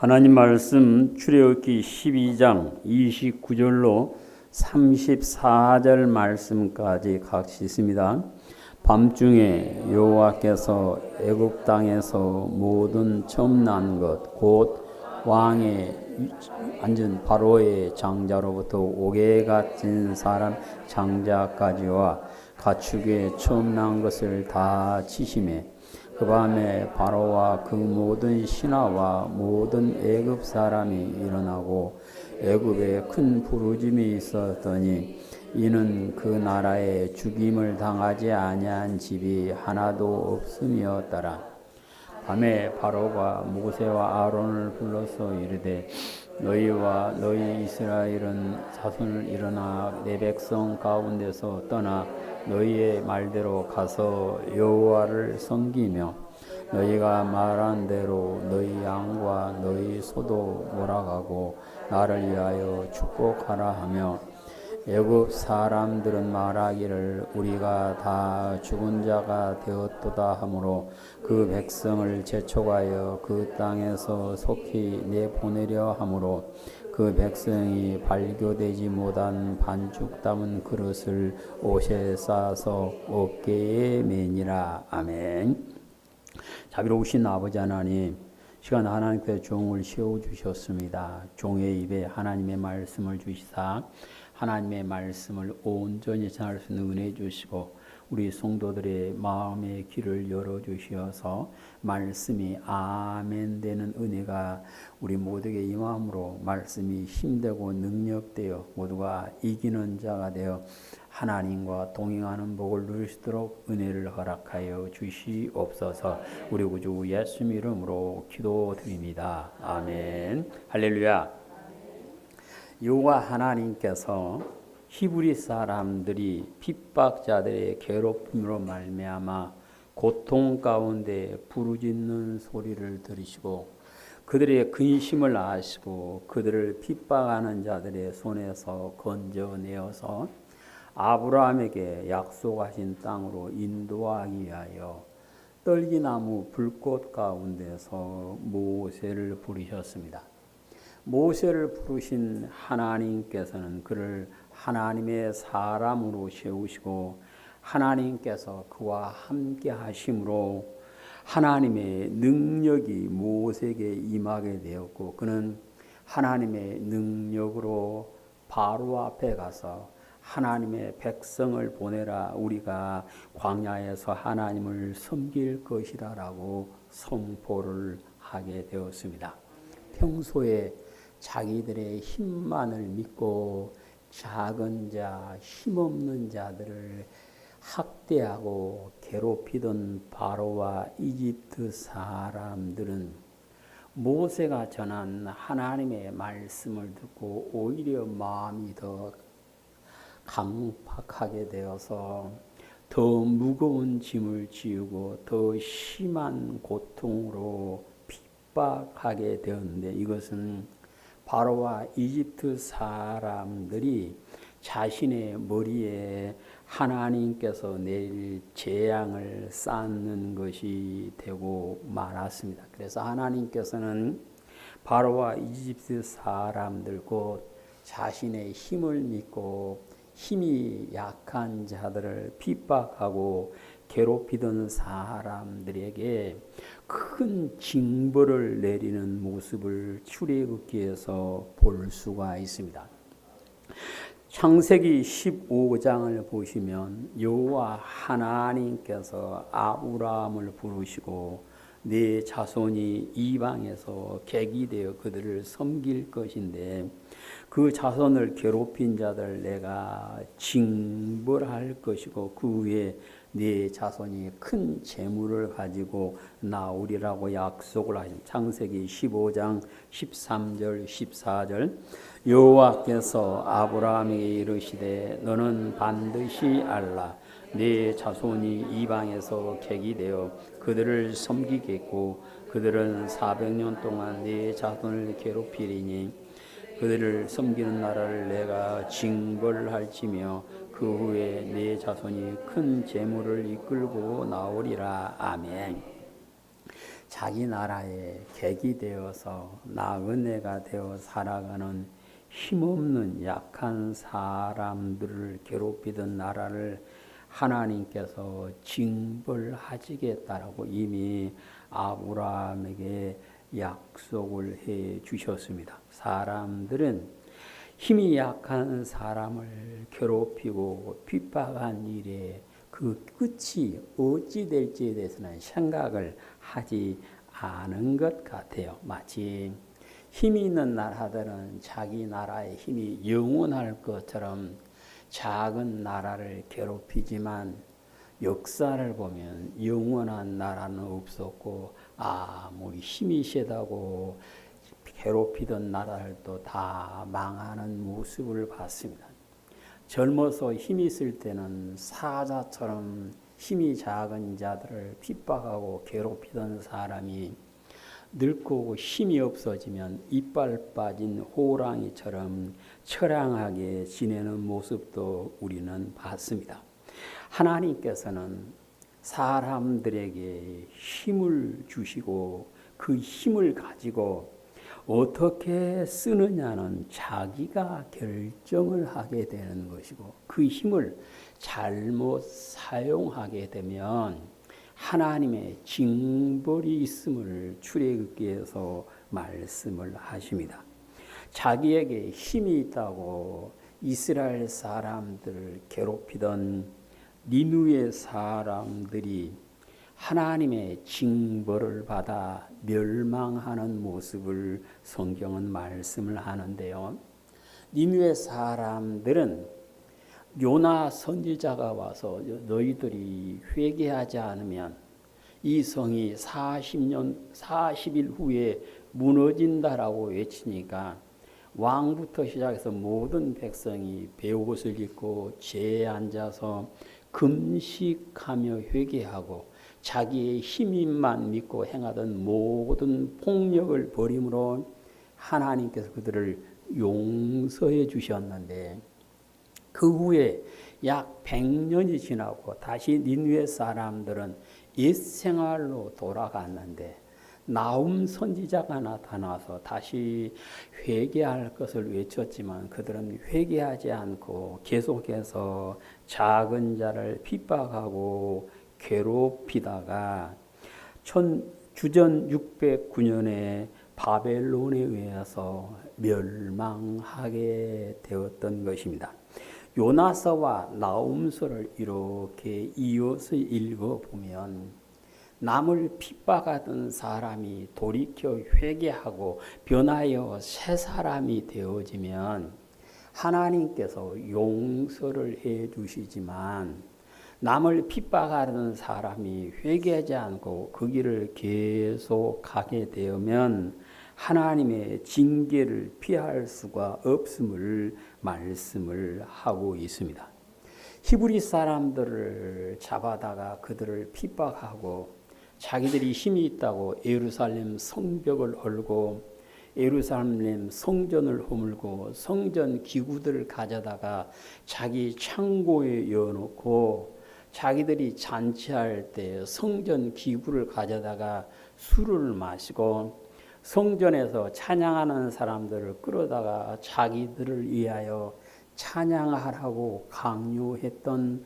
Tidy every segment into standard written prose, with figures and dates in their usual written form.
하나님 말씀 출애굽기 12장 29절로 34절 말씀까지 같이 있습니다. 밤중에 여호와께서 애굽 땅에서 모든 처음 난 것 곧 왕에 앉은 바로의 장자로부터 옥에 갇힌 사람 장자까지와 가축의 처음 난 것을 다 치심에 그 밤에 바로와 그 모든 신하와 모든 애굽 사람이 일어나고 애굽에 큰 부르짐이 있었더니 이는 그 나라에 죽임을 당하지 아니한 집이 하나도 없음이었더라. 밤에 바로가 모세와 아론을 불러서 이르되 너희와 너희 이스라엘은 자손을 일어나 내 백성 가운데서 떠나 너희의 말대로 가서 여호와를 섬기며 너희가 말한 대로 너희 양과 너희 소도 몰아가고 나를 위하여 축복하라 하며 애굽 사람들은 말하기를 우리가 다 죽은 자가 되었도다 하므로 그 백성을 재촉하여 그 땅에서 속히 내보내려 하므로 그 백성이 발교되지 못한 반죽 담은 그릇을 옷에 싸서 어깨에 매니라. 아멘. 자비로우신 아버지 하나님, 시간 하나님께서 종을 세워주셨습니다. 종의 입에 하나님의 말씀을 주시사 하나님의 말씀을 온전히 전할 수 있는 은혜 주시고 우리 성도들의 마음의 길을 열어주셔서 말씀이 아멘 되는 은혜가 우리 모두에게 임함으로 말씀이 힘되고 능력되어 모두가 이기는 자가 되어 하나님과 동행하는 복을 누릴 수 있도록 은혜를 허락하여 주시옵소서. 우리 구주 예수님 이름으로 기도드립니다. 아멘. 할렐루야. 여호와 하나님께서 히브리 사람들이 핍박자들의 괴롭힘으로 말미암아 고통 가운데 부르짖는 소리를 들으시고 그들의 근심을 아시고 그들을 핍박하는 자들의 손에서 건져내어서 아브라함에게 약속하신 땅으로 인도하기 위하여 떨기나무 불꽃 가운데서 모세를 부르셨습니다. 모세를 부르신 하나님께서는 그를 하나님의 사람으로 세우시고 하나님께서 그와 함께 하심으로 하나님의 능력이 모세에게 임하게 되었고 그는 하나님의 능력으로 바로 앞에 가서 하나님의 백성을 보내라 우리가 광야에서 하나님을 섬길 것이라라고 선포를 하게 되었습니다. 평소에 자기들의 힘만을 믿고 작은 자, 힘없는 자들을 학대하고 괴롭히던 바로와 이집트 사람들은 모세가 전한 하나님의 말씀을 듣고 오히려 마음이 더 강팍하게 되어서 더 무거운 짐을 지우고 더 심한 고통으로 핍박하게 되었는데 이것은 바로와 이집트 사람들이 자신의 머리에 하나님께서 내릴 재앙을 쌓는 것이 되고 말았습니다. 그래서 하나님께서는 바로와 이집트 사람들 곧 자신의 힘을 믿고 힘이 약한 자들을 핍박하고 괴롭히던 사람들에게 큰 징벌을 내리는 모습을 출애굽기에서 볼 수가 있습니다. 창세기 15장을 보시면 여호와 하나님께서 아브라함을 부르시고 네 자손이 이방에서 객이 되어 그들을 섬길 것인데 그 자손을 괴롭힌 자들 내가 징벌할 것이고 그 후에 네 자손이 큰 재물을 가지고 나오리라고 약속을 하신 창세기 15장 13절 14절 여호와께서 아브라함에게 이르시되 너는 반드시 알라 네 자손이 이방에서 객이 되어 그들을 섬기겠고 그들은 400년 동안 네 자손을 괴롭히리니 그들을 섬기는 나라를 내가 징벌할지며 그 후에 네 자손이 큰 재물을 이끌고 나오리라. 아멘. 자기 나라의 객이 되어서 나그네가 되어 살아가는 힘없는 약한 사람들을 괴롭히던 나라를 하나님께서 징벌하시겠다라고 이미 아브라함에게 약속을 해 주셨습니다. 사람들은 힘이 약한 사람을 괴롭히고 핍박한 일에 그 끝이 어찌 될지에 대해서는 생각을 하지 않은 것 같아요. 마치 힘이 있는 나라들은 자기 나라의 힘이 영원할 것처럼 작은 나라를 괴롭히지만 역사를 보면 영원한 나라는 없었고 아무리 힘이 세다고 괴롭히던 나라들도 다 망하는 모습을 봤습니다. 젊어서 힘이 있을 때는 사자처럼 힘이 작은 자들을 핍박하고 괴롭히던 사람이 늙고 힘이 없어지면 이빨 빠진 호랑이처럼 처량하게 지내는 모습도 우리는 봤습니다. 하나님께서는 사람들에게 힘을 주시고 그 힘을 가지고 어떻게 쓰느냐는 자기가 결정을 하게 되는 것이고 그 힘을 잘못 사용하게 되면 하나님의 징벌이 있음을 출애굽기에서 말씀을 하십니다. 자기에게 힘이 있다고 이스라엘 사람들을 괴롭히던 니느웨 사람들이 하나님의 징벌을 받아 멸망하는 모습을 성경은 말씀을 하는데요. 니느웨 사람들은 요나 선지자가 와서 너희들이 회개하지 않으면 이 성이 40일 후에 무너진다라고 외치니까 왕부터 시작해서 모든 백성이 베옷을 입고 제에 앉아서 금식하며 회개하고 자기의 힘만 믿고 행하던 모든 폭력을 버림으로 하나님께서 그들을 용서해 주셨는데 그 후에 약 100년이 지나고 다시 니느웨 사람들은 옛 생활로 돌아갔는데 나훔 선지자가 나타나서 다시 회개할 것을 외쳤지만 그들은 회개하지 않고 계속해서 작은 자를 핍박하고 괴롭히다가 주전 609년에 바벨론에 의해서 멸망하게 되었던 것입니다. 요나서와 나훔서를 이렇게 이어서 읽어보면 남을 핍박하던 사람이 돌이켜 회개하고 변하여 새 사람이 되어지면 하나님께서 용서를 해 주시지만 남을 핍박하는 사람이 회개하지 않고 그 길을 계속 가게 되면 하나님의 징계를 피할 수가 없음을 말씀을 하고 있습니다. 히브리 사람들을 잡아다가 그들을 핍박하고 자기들이 힘이 있다고 예루살렘 성벽을 헐고 예루살렘 성전을 허물고 성전 기구들을 가져다가 자기 창고에 넣어놓고 자기들이 잔치할 때 성전 기구를 가져다가 술을 마시고 성전에서 찬양하는 사람들을 끌어다가 자기들을 위하여 찬양하라고 강요했던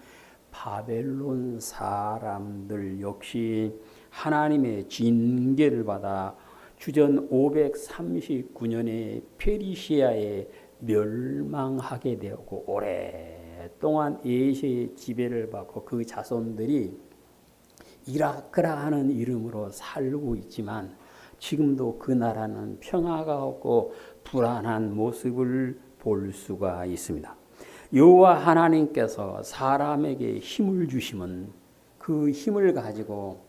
바벨론 사람들 역시 하나님의 징계를 받아 주전 539년에 페르시아에 멸망하게 되었고 오랫동안 에세의 지배를 받고 그 자손들이 이라크라 하는 이름으로 살고 있지만 지금도 그 나라는 평화가 없고 불안한 모습을 볼 수가 있습니다. 여호와 하나님께서 사람에게 힘을 주시면 그 힘을 가지고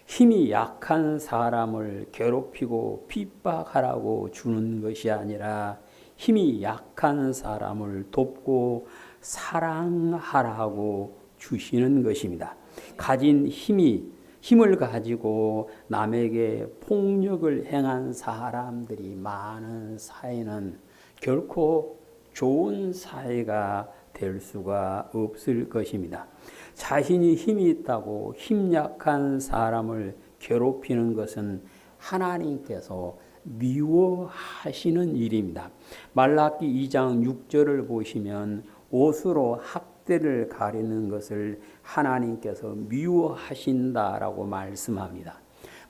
힘이 약한 사람을 괴롭히고 핍박하라고 주는 것이 아니라 힘이 약한 사람을 돕고 사랑하라고 주시는 것입니다. 가진 힘을 가지고 남에게 폭력을 행한 사람들이 많은 사회는 결코 좋은 사회가 될 수가 없을 것입니다. 자신이 힘이 있다고 힘 약한 사람을 괴롭히는 것은 하나님께서 미워하시는 일입니다. 말라기 2장 6절을 보시면 옷으로 학대를 가리는 것을 하나님께서 미워하신다라고 말씀합니다.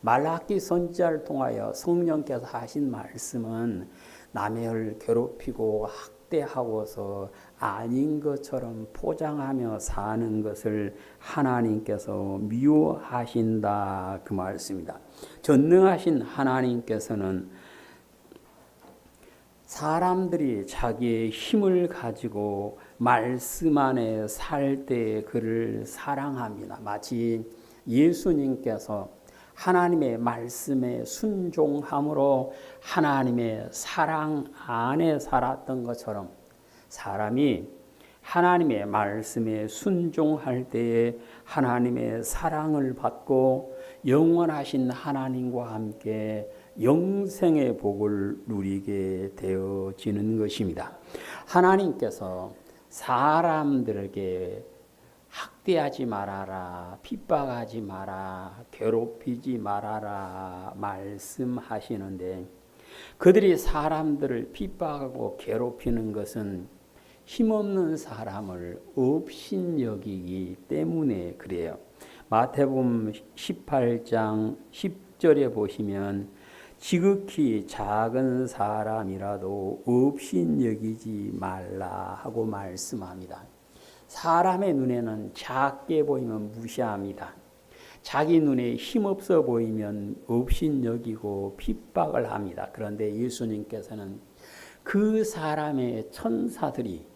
말라기 선지자를 통하여 성령께서 하신 말씀은 남을 괴롭히고 학대하고서 아닌 것처럼 포장하며 사는 것을 하나님께서 미워하신다 그 말씀입니다. 전능하신 하나님께서는 사람들이 자기의 힘을 가지고 말씀 안에 살 때 그를 사랑합니다. 마치 예수님께서 하나님의 말씀에 순종함으로 하나님의 사랑 안에 살았던 것처럼 사람이 하나님의 말씀에 순종할 때에 하나님의 사랑을 받고 영원하신 하나님과 함께 영생의 복을 누리게 되어지는 것입니다. 하나님께서 사람들에게 학대하지 말아라, 핍박하지 마라, 괴롭히지 말아라 말씀하시는데 그들이 사람들을 핍박하고 괴롭히는 것은 힘없는 사람을 업신여기기 때문에 그래요. 마태복음 18장 10절에 보시면 지극히 작은 사람이라도 업신여기지 말라 하고 말씀합니다. 사람의 눈에는 작게 보이면 무시합니다. 자기 눈에 힘없어 보이면 업신여기고 핍박을 합니다. 그런데 예수님께서는 그 사람의 천사들이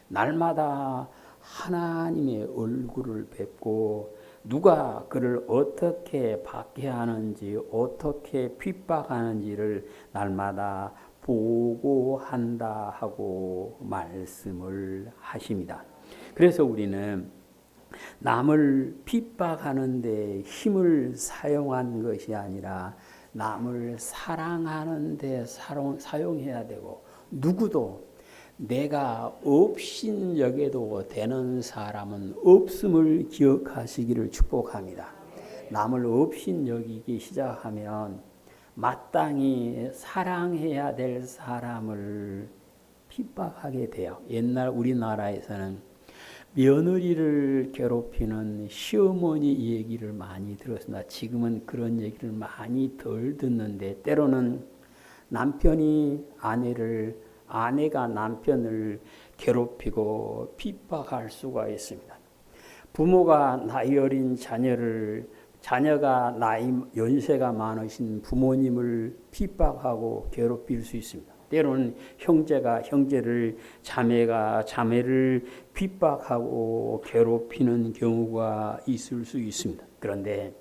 날마다 하나님의 얼굴을 뵙고 누가 그를 어떻게 박해하는지 어떻게 핍박하는지를 날마다 보고한다 하고 말씀을 하십니다. 그래서 우리는 남을 핍박하는 데 힘을 사용한 것이 아니라 남을 사랑하는 데 사용해야 되고 누구도 내가 업신여겨도 되는 사람은 없음을 기억하시기를 축복합니다. 남을 업신여기기 시작하면 마땅히 사랑해야 될 사람을 핍박하게 돼요. 옛날 우리나라에서는 며느리를 괴롭히는 시어머니 얘기를 많이 들었습니다. 지금은 그런 얘기를 많이 덜 듣는데 때로는 아내가 남편을 괴롭히고 핍박할 수가 있습니다. 부모가 나이 어린 자녀가 연세가 많으신 부모님을 핍박하고 괴롭힐 수 있습니다. 때로는 형제가 형제를, 자매가 자매를 핍박하고 괴롭히는 경우가 있을 수 있습니다. 그런데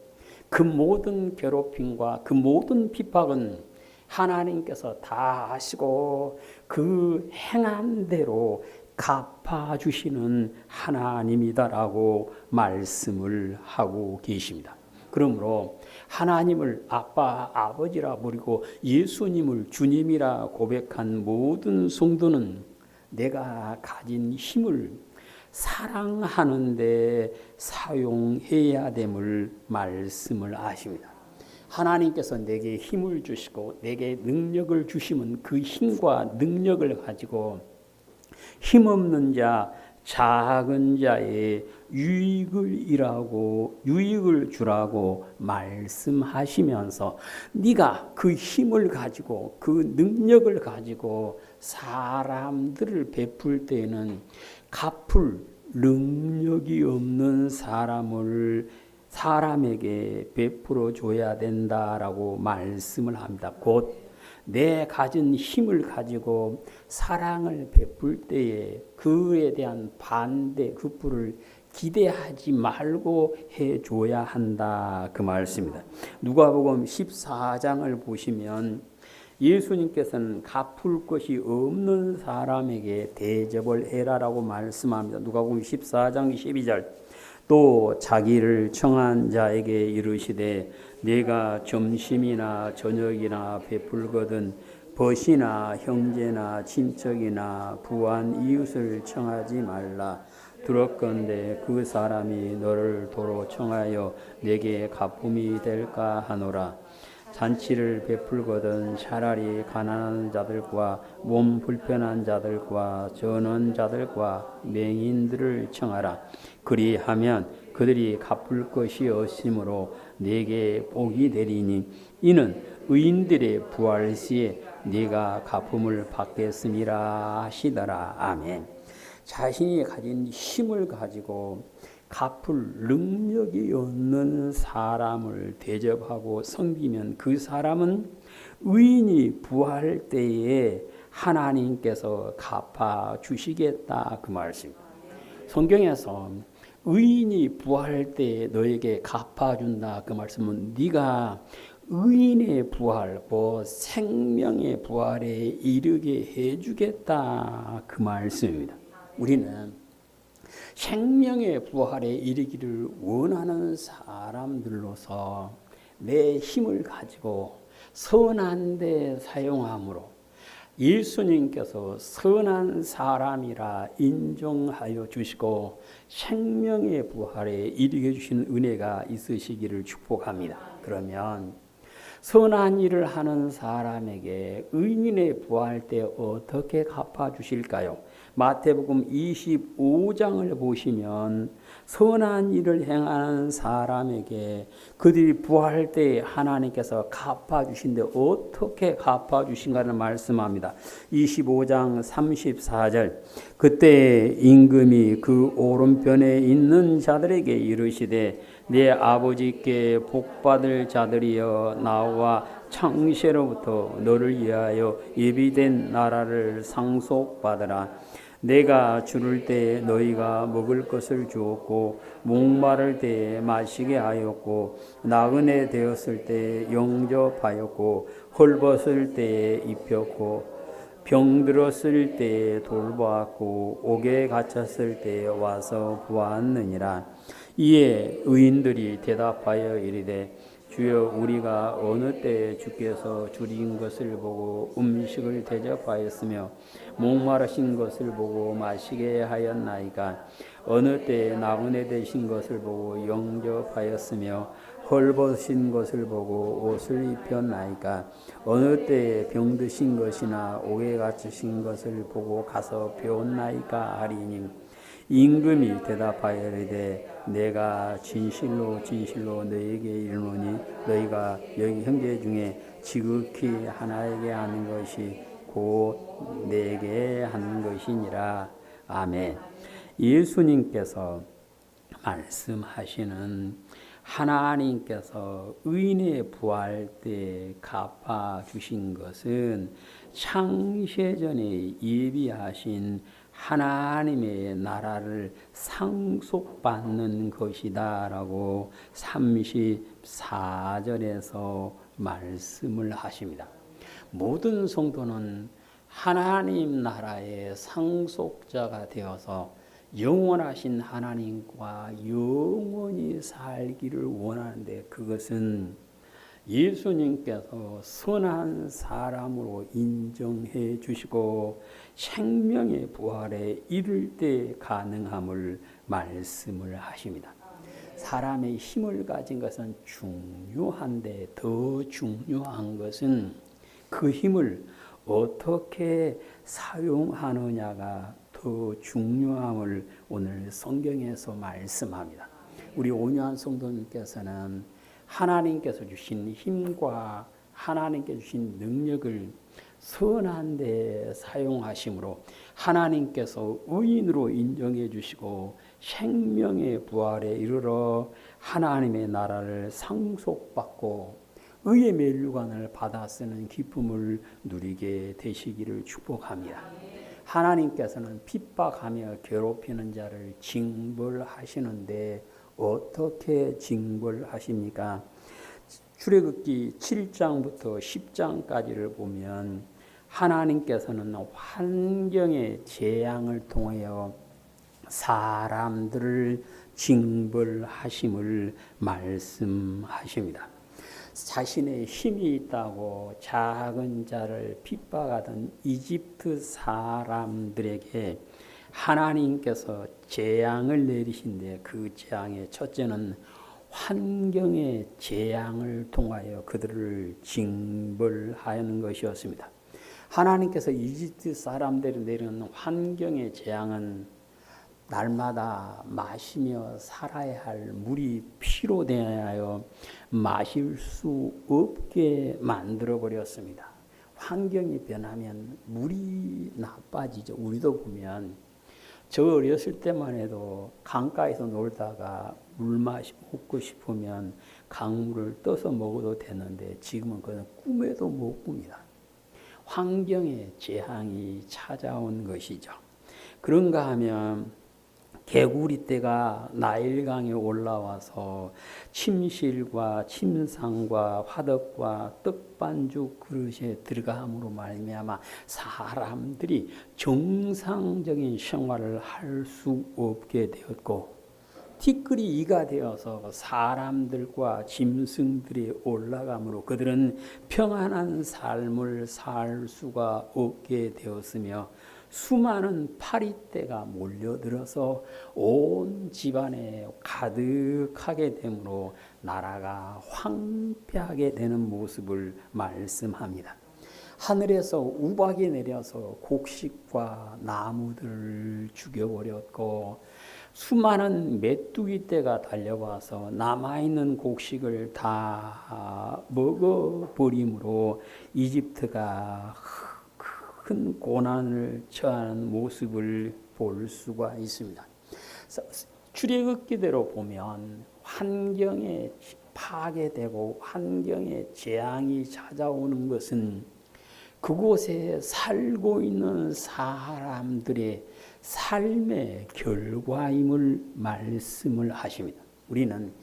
그 모든 괴롭힘과 그 모든 핍박은 하나님께서 다 아시고 그 행한 대로 갚아주시는 하나님이다라고 말씀을 하고 계십니다. 그러므로 하나님을 아빠, 아버지라 부르고 예수님을 주님이라 고백한 모든 성도는 내가 가진 힘을 사랑하는 데 사용해야 됨을 말씀을 하십니다. 하나님께서 내게 힘을 주시고 내게 능력을 주시면 그 힘과 능력을 가지고 힘없는 자, 작은 자의 유익을 주라고 말씀하시면서 네가 그 힘을 가지고 그 능력을 가지고 사람들을 베풀 때에는 갚을 능력이 없는 사람에게 베풀어 줘야 된다라고 말씀을 합니다. 곧 내 가진 힘을 가지고 사랑을 베풀 때에 그에 대한 반대, 그뿔을 기대하지 말고 해줘야 한다 그 말씀입니다. 누가복음 14장을 보시면 예수님께서는 갚을 것이 없는 사람에게 대접을 해라라고 말씀합니다. 누가복음 14장 12절 또 자기를 청한 자에게 이르시되 네가 점심이나 저녁이나 베풀거든 벗이나 형제나 친척이나 부한 이웃을 청하지 말라. 들었건대 그 사람이 너를 도로 청하여 내게 가품이 될까 하노라. 잔치를 베풀거든 차라리 가난한 자들과 몸 불편한 자들과 전원 자들과 맹인들을 청하라. 그리하면 그들이 갚을 것이 없으므로 내게 복이 되리니 이는 의인들의 부활 시에 네가 갚음을 받겠음이라 하시더라. 아멘. 자신이 가진 힘을 가지고 갚을 능력이 없는 사람을 대접하고 섬기면 그 사람은 의인이 부활할 때에 하나님께서 갚아 주시겠다 그 말씀입니다. 성경에서 의인이 부활할 때 너에게 갚아준다 그 말씀은 네가 의인의 부활, 생명의 부활에 이르게 해주겠다 그 말씀입니다. 우리는 생명의 부활에 이르기를 원하는 사람들로서 내 힘을 가지고 선한 데 사용함으로 예수님께서 선한 사람이라 인정하여 주시고 생명의 부활에 이르게 주신 은혜가 있으시기를 축복합니다. 그러면 선한 일을 하는 사람에게 의인의 부활 때 어떻게 갚아주실까요? 마태복음 25장을 보시면 선한 일을 행하는 사람에게 그들이 부활할 때 하나님께서 갚아주신데 어떻게 갚아주신가를 말씀합니다. 25장 34절 그때 임금이 그 오른편에 있는 자들에게 이르시되 내 아버지께 복받을 자들이여 나와 창세로부터 너를 위하여 예비된 나라를 상속받으라. 내가 주를 때 너희가 먹을 것을 주었고 목마를 때에 마시게 하였고 나그네 되었을 때 영접하였고 헐벗을 때에 입혔고 병들었을 때에 돌보았고 옥에 갇혔을 때에 와서 보았느니라. 이에 의인들이 대답하여 이르되 주여 우리가 어느 때에 주께서 줄인 것을 보고 음식을 대접하였으며 목마르신 것을 보고 마시게 하였나이까. 어느 때에 나그네 되신 것을 보고 영접하였으며 헐벗으신 것을 보고 옷을 입혔나이까. 어느 때에 병드신 것이나 옥에 갇히신 것을 보고 가서 배웠나이까 하리니 임금이 대답하여 이르되 내가 진실로 진실로 너희에게 이르노니 너희가 여기 형제 중에 지극히 하나에게 하는 것이 곧 내게 하는 것이니라. 아멘. 예수님께서 말씀하시는 하나님께서 의인의 부활 때 갚아 주신 것은 창세전에 예비하신 하나님의 나라를 상속받는 것이다라고 34절에서 말씀을 하십니다. 모든 성도는 하나님 나라의 상속자가 되어서 영원하신 하나님과 영원히 살기를 원하는데 그것은 예수님께서 선한 사람으로 인정해 주시고 생명의 부활에 이를 때 가능함을 말씀을 하십니다. 사람의 힘을 가진 것은 중요한데 더 중요한 것은 그 힘을 어떻게 사용하느냐가 더 중요함을 오늘 성경에서 말씀합니다. 우리 온유한 성도님께서는 하나님께서 주신 힘과 하나님께 주신 능력을 선한 데 사용하심으로 하나님께서 의인으로 인정해 주시고 생명의 부활에 이르러 하나님의 나라를 상속받고 의의 면류관을 받아 쓰는 기쁨을 누리게 되시기를 축복합니다. 하나님께서는 핍박하며 괴롭히는 자를 징벌하시는데 어떻게 징벌하십니까? 출애굽기 7장부터 10장까지를 보면 하나님께서는 환경의 재앙을 통하여 사람들을 징벌하심을 말씀하십니다. 자신의 힘이 있다고 작은 자를 핍박하던 이집트 사람들에게 하나님께서 재앙을 내리신데 그 재앙의 첫째는 환경의 재앙을 통하여 그들을 징벌하는 것이었습니다. 하나님께서 이집트 사람들이 내리는 환경의 재앙은 날마다 마시며 살아야 할 물이 피로 대하여 마실 수 없게 만들어 버렸습니다. 환경이 변하면 물이 나빠지죠. 우리도 보면 저 어렸을 때만 해도 강가에서 놀다가 물 먹고 싶으면 강물을 떠서 먹어도 되는데 지금은 그건 꿈에도 못 꿉니다. 환경의 재앙이 찾아온 것이죠. 그런가 하면 개구리 떼가 나일강에 올라와서 침실과 침상과 화덕과 떡반죽 그릇에 들어감으로 말미암아 사람들이 정상적인 생활을 할 수 없게 되었고, 티끌이 이가 되어서 사람들과 짐승들이 올라감으로 그들은 평안한 삶을 살 수가 없게 되었으며, 수많은 파리떼가 몰려들어서 온 집안에 가득하게 되므로 나라가 황폐하게 되는 모습을 말씀합니다. 하늘에서 우박이 내려서 곡식과 나무들을 죽여버렸고, 수많은 메뚜기 떼가 달려와서 남아있는 곡식을 다 먹어버림으로 이집트가 큰 고난을 처하는 모습을 볼 수가 있습니다. 출애굽기대로 보면 환경에 파괴되고 환경에 재앙이 찾아오는 것은 그곳에 살고 있는 사람들의 삶의 결과임을 말씀을 하십니다. 우리는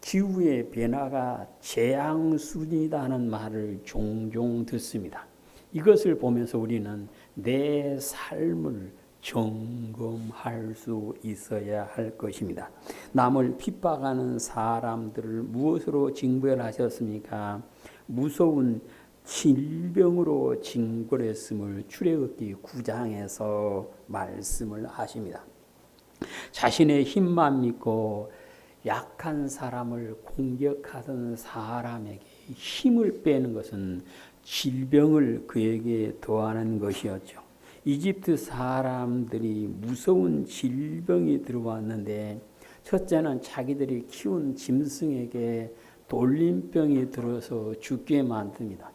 기후의 변화가 재앙순이라는 말을 종종 듣습니다. 이것을 보면서 우리는 내 삶을 점검할 수 있어야 할 것입니다. 남을 핍박하는 사람들을 무엇으로 징벌하셨습니까? 무서운 질병으로 징벌했음을 출애굽기 9장에서 말씀을 하십니다. 자신의 힘만 믿고 약한 사람을 공격하던 사람에게 힘을 빼는 것은 질병을 그에게 더하는 것이었죠. 이집트 사람들이 무서운 질병이 들어왔는데, 첫째는 자기들이 키운 짐승에게 돌림병이 들어서 죽게 만듭니다.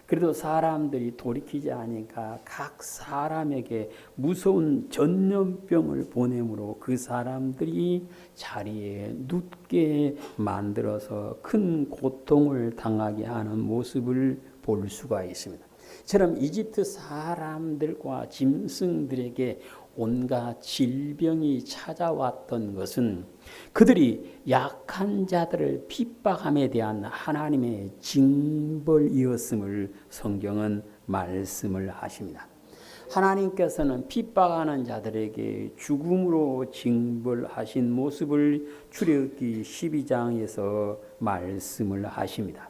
그래도 사람들이 돌이키지 않으니까 각 사람에게 무서운 전염병을 보내므로 그 사람들이 자리에 눕게 만들어서 큰 고통을 당하게 하는 모습을 볼 수가 있습니다. 처럼 이집트 사람들과 짐승들에게 온갖 질병이 찾아왔던 것은 그들이 약한 자들을 핍박함에 대한 하나님의 징벌이었음을 성경은 말씀을 하십니다. 하나님께서는 핍박하는 자들에게 죽음으로 징벌하신 모습을 출애굽기 12장에서 말씀을 하십니다.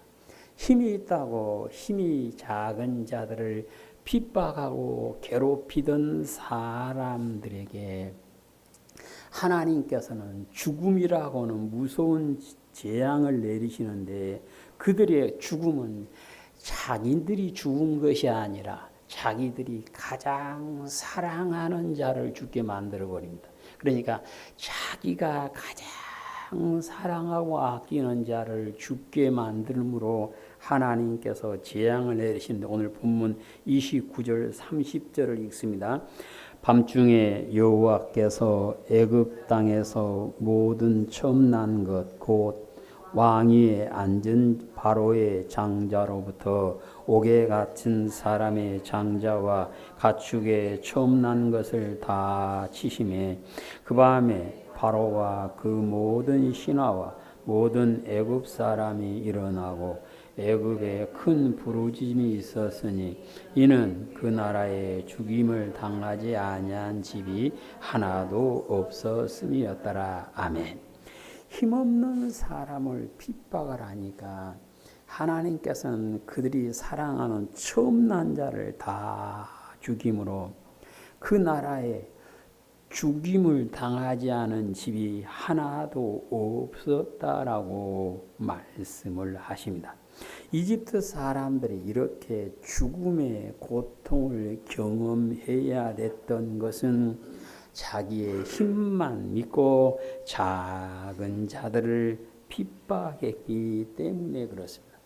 힘이 있다고 힘이 작은 자들을 핍박하고 괴롭히던 사람들에게 하나님께서는 죽음이라고는 무서운 재앙을 내리시는데, 그들의 죽음은 자기들이 죽은 것이 아니라 자기들이 가장 사랑하는 자를 죽게 만들어 버립니다. 그러니까 자기가 가장 사랑하고 아끼는 자를 죽게 만들므로 하나님께서 재앙을 내리시는데, 오늘 본문 29절 30절을 읽습니다. 밤중에 여호와께서 애굽 땅에서 모든 처음 난 것 곧 왕위에 앉은 바로의 장자로부터 옥에 갇힌 사람의 장자와 가축의 처음 난 것을 다 치심에, 그 밤에 바로와 그 모든 신하와 모든 애굽 사람이 일어나고 애굽에 큰 부르짖음이 있었으니 이는 그 나라에 죽임을 당하지 아니한 집이 하나도 없었음이었더라. 아멘. 힘없는 사람을 핍박을 하니까 하나님께서는 그들이 사랑하는 처음 난 자를 다 죽임으로 그 나라에 죽임을 당하지 않은 집이 하나도 없었다라고 말씀을 하십니다. 이집트 사람들이 이렇게 죽음의 고통을 경험해야 됐던 것은 자기의 힘만 믿고 작은 자들을 핍박했기 때문에 그렇습니다.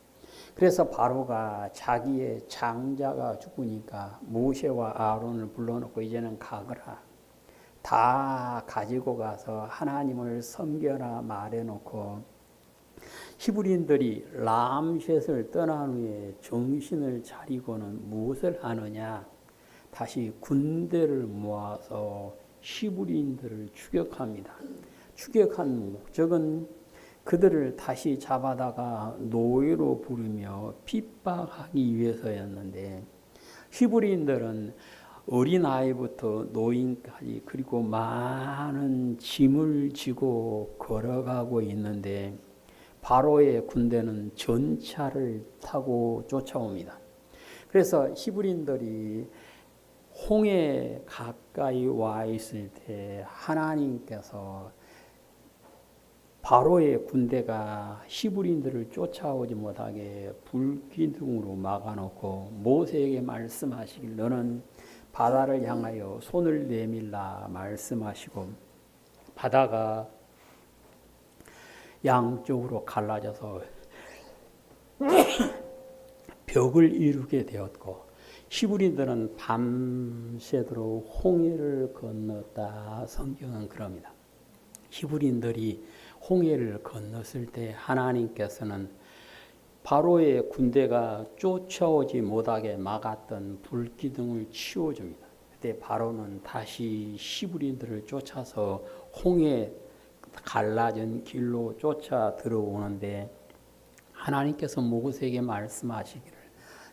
그래서 바로가 자기의 장자가 죽으니까 모세와 아론을 불러놓고 이제는 가거라. 다 가지고 가서 하나님을 섬겨라 말해놓고 히브리인들이 람셋을 떠난 후에 정신을 차리고는 무엇을 하느냐? 다시 군대를 모아서 히브리인들을 추격합니다. 추격한 목적은 그들을 다시 잡아다가 노예로 부르며 핍박하기 위해서였는데 히브리인들은 어린아이부터 노인까지 그리고 많은 짐을 지고 걸어가고 있는데 바로의 군대는 전차를 타고 쫓아옵니다. 그래서 히브리인들이 홍해 가까이 와 있을 때 하나님께서 바로의 군대가 히브리인들을 쫓아오지 못하게 불기둥으로 막아놓고 모세에게 말씀하시길 너는 바다를 향하여 손을 내밀라 말씀하시고 바다가 양쪽으로 갈라져서 벽을 이루게 되었고 히브리인들은 밤새도록 홍해를 건넜다. 성경은 그럽니다. 히브리인들이 홍해를 건넜을 때 하나님께서는 바로의 군대가 쫓아오지 못하게 막았던 불기둥을 치워줍니다. 그때 바로는 다시 히브리인들을 쫓아서 홍해 갈라진 길로 쫓아 들어오는데 하나님께서 모세에게 말씀하시기를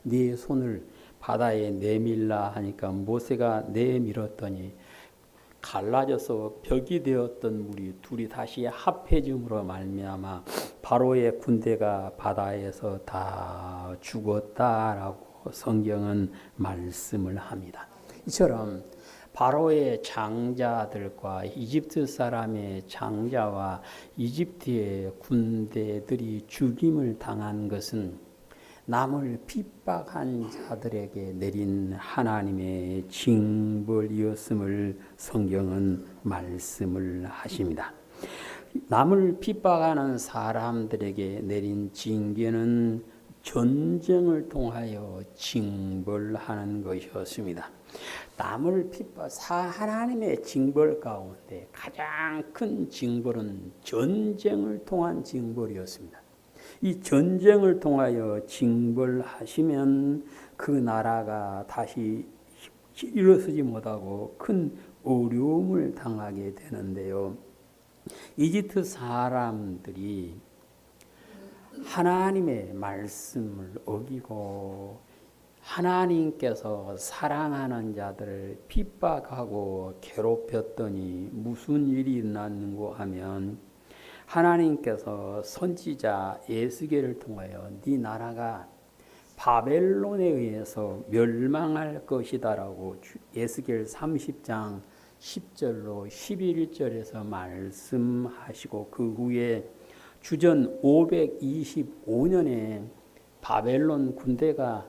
네 손을 바다에 내밀라 하니까 모세가 내밀었더니 갈라져서 벽이 되었던 물이 둘이 다시 합해짐으로 말미암아 바로의 군대가 바다에서 다 죽었다라고 성경은 말씀을 합니다. 이처럼 바로의 장자들과 이집트 사람의 장자와 이집트의 군대들이 죽임을 당한 것은 남을 핍박한 자들에게 내린 하나님의 징벌이었음을 성경은 말씀을 하십니다. 남을 핍박하는 사람들에게 내린 징계는 전쟁을 통하여 징벌하는 것이었습니다. 남을 하나님의 징벌 가운데 가장 큰 징벌은 전쟁을 통한 징벌이었습니다. 이 전쟁을 통하여 징벌하시면 그 나라가 다시 일어서지 못하고 큰 어려움을 당하게 되는데요. 이집트 사람들이 하나님의 말씀을 어기고 하나님께서 사랑하는 자들을 핍박하고 괴롭혔더니 무슨 일이 일어났는고 하면 하나님께서 선지자 에스겔을 통하여 네 나라가 바벨론에 의해서 멸망할 것이다라고 에스겔 30장 10절로 11절에서 말씀하시고 그 후에 주전 525년에 바벨론 군대가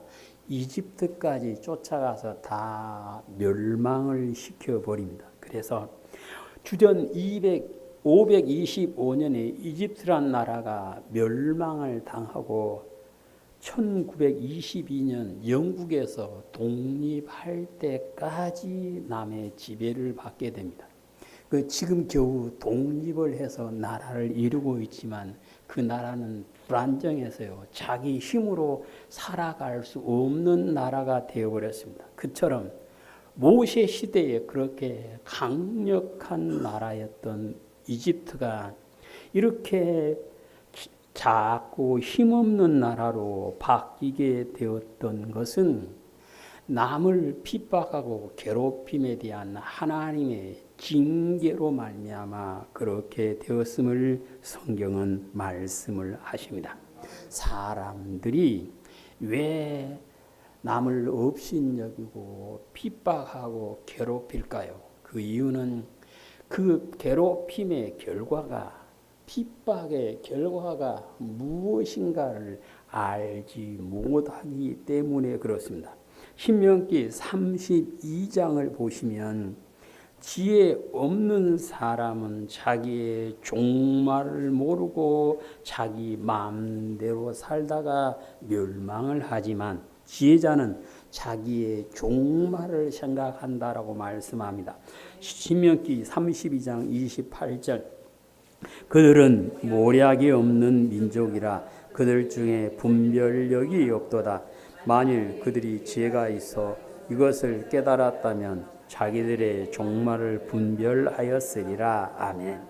이집트까지 쫓아가서 다 멸망을 시켜버립니다. 그래서 주전 525년에 이집트란 나라가 멸망을 당하고 1922년 영국에서 독립할 때까지 남의 지배를 받게 됩니다. 지금 겨우 독립을 해서 나라를 이루고 있지만 그 나라는 불안정해서요. 자기 힘으로 살아갈 수 없는 나라가 되어버렸습니다. 그처럼 모세 시대에 그렇게 강력한 나라였던 이집트가 이렇게 작고 힘없는 나라로 바뀌게 되었던 것은 남을 핍박하고 괴롭힘에 대한 하나님의 징계로 말미암아 그렇게 되었음을 성경은 말씀을 하십니다. 사람들이 왜 남을 업신여기고 핍박하고 괴롭힐까요? 그 이유는 그 괴롭힘의 결과가, 핍박의 결과가 무엇인가를 알지 못하기 때문에 그렇습니다. 신명기 32장을 보시면 지혜 없는 사람은 자기의 종말을 모르고 자기 마음대로 살다가 멸망을 하지만 지혜자는 자기의 종말을 생각한다라고 말씀합니다. 신명기 32장 28절 그들은 모략이 없는 민족이라 그들 중에 분별력이 없도다. 만일 그들이 지혜가 있어 이것을 깨달았다면 자기들의 종말을 분별하였으리라. 아멘.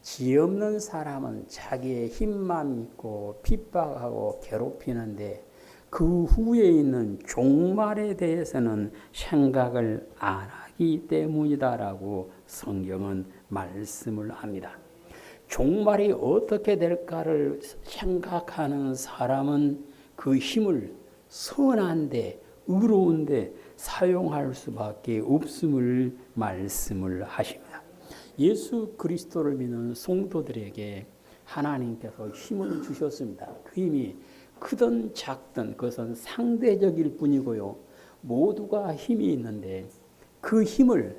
지혜 없는 사람은 자기의 힘만 믿고 핍박하고 괴롭히는데 그 후에 있는 종말에 대해서는 생각을 안 하기 때문이다라고 성경은 말씀을 합니다. 종말이 어떻게 될까를 생각하는 사람은 그 힘을 선한데 의로운데 사용할 수밖에 없음을 말씀을 하십니다. 예수 그리스도를 믿는 성도들에게 하나님께서 힘을 주셨습니다. 그 힘이 크든 작든 그것은 상대적일 뿐이고요. 모두가 힘이 있는데 그 힘을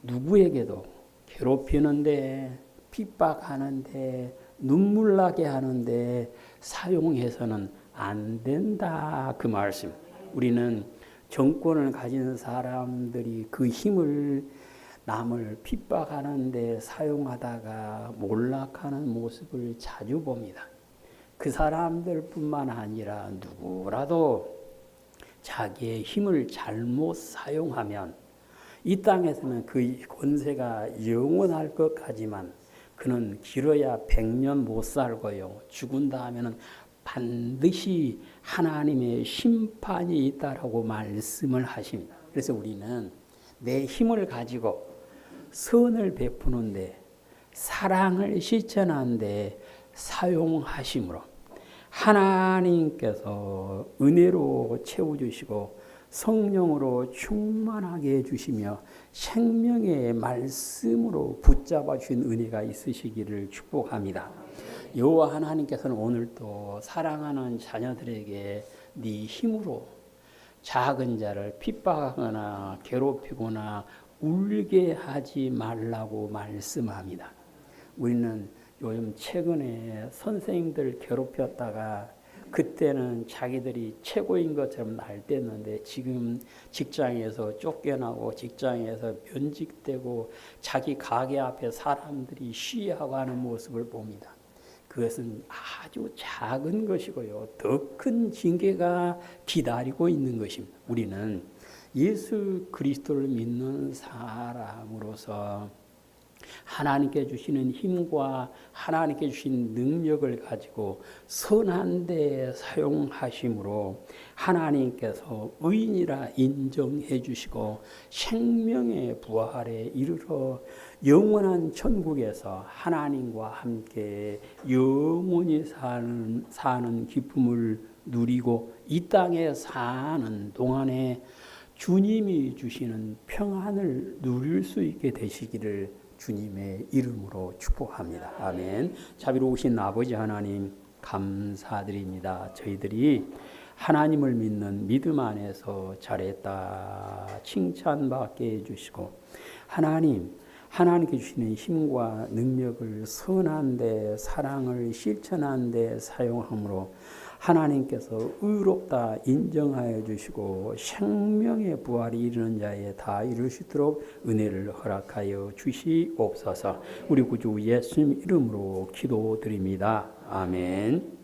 누구에게도 괴롭히는데 핍박하는데 눈물 나게 하는데 사용해서는 안 된다 그 말씀. 우리는 정권을 가진 사람들이 그 힘을 남을 핍박하는데 사용하다가 몰락하는 모습을 자주 봅니다. 그 사람들뿐만 아니라 누구라도 자기의 힘을 잘못 사용하면 이 땅에서는 그 권세가 영원할 것 같지만 그는 길어야 100년 못 살고요. 죽은 다음에는 반드시 하나님의 심판이 있다라고 말씀을 하십니다. 그래서 우리는 내 힘을 가지고 선을 베푸는데 사랑을 실천하는데 사용하심으로 하나님께서 은혜로 채워주시고 성령으로 충만하게 해주시며 생명의 말씀으로 붙잡아 주신 은혜가 있으시기를 축복합니다. 여호와 하나님께서는 오늘도 사랑하는 자녀들에게 네 힘으로 작은 자를 핍박하거나 괴롭히거나 울게 하지 말라고 말씀합니다. 우리는 요즘 최근에 선생님들 괴롭혔다가 그때는 자기들이 최고인 것처럼 날뛰었는데 지금 직장에서 쫓겨나고 직장에서 면직되고 자기 가게 앞에 사람들이 시위하고 하는 모습을 봅니다. 그것은 아주 작은 것이고요. 더 큰 징계가 기다리고 있는 것입니다. 우리는 예수 그리스도를 믿는 사람으로서 하나님께 주시는 힘과 하나님께 주신 능력을 가지고 선한 데 사용하심으로 하나님께서 의인이라 인정해 주시고 생명의 부활에 이르러 영원한 천국에서 하나님과 함께 영원히 사는 기쁨을 누리고 이 땅에 사는 동안에 주님이 주시는 평안을 누릴 수 있게 되시기를 주님의 이름으로 축복합니다. 아멘. 자비로우신 아버지 하나님 감사드립니다. 저희들이 하나님을 믿는 믿음 안에서 잘했다 칭찬받게 해주시고 하나님께 주시는 힘과 능력을 선한 데 사랑을 실천한 데 사용함으로 하나님께서 의롭다 인정하여 주시고 생명의 부활이 이르는 자에 다 이룰 수 있도록 은혜를 허락하여 주시옵소서. 우리 구주 예수님 이름으로 기도드립니다. 아멘.